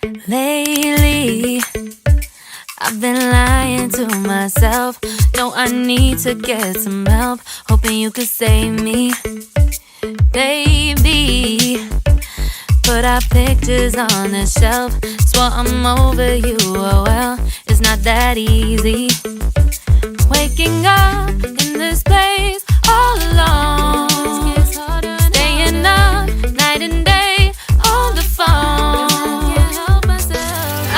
Lately, I've been lying to myself. No, I need to get some help. Hoping you could save me, baby. Put our pictures on the shelf. Swore I'm over you, oh well, it's not that easy. Waking up in this place all alone, staying up night and day on the phone.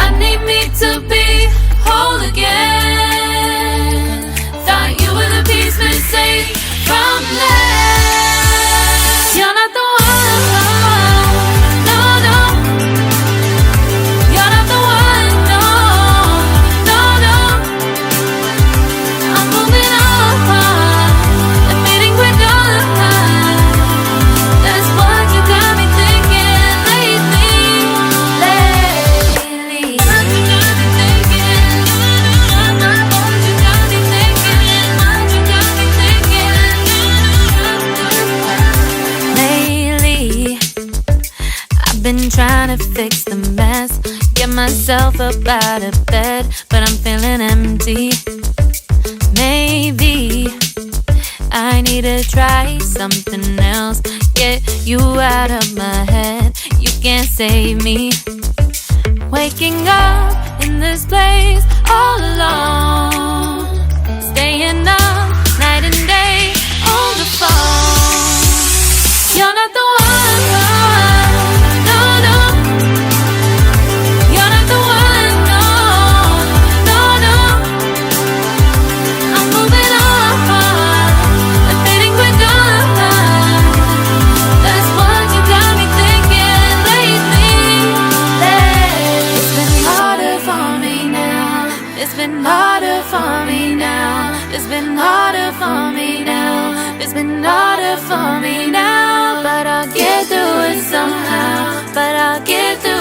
I need me to be whole again. Thought you were the piece missing from last. You're not the one, no, no. You're not the one, no, no, no. I'm moving on, admitting we're done. That's what you got me thinking lately. What you got me thinking? What you got me thinking? What you got me thinking? Lately, I've been trying to fix the mess, get myself up out of bed, but I'm feeling empty. Maybe I need to try something else. Get you out of my head, you can't save me. Waking up in this place all alone, staying up night and day on the phone. You're not the one, no, no. You're not the one, no, no, no. I'm moving on, admitting we're done. That's what you got me thinking lately. It's been harder for me now. It's been harder for me now. It's been harder for me now. It's been harder for me now. But I'll get through it somehow. But I'll get through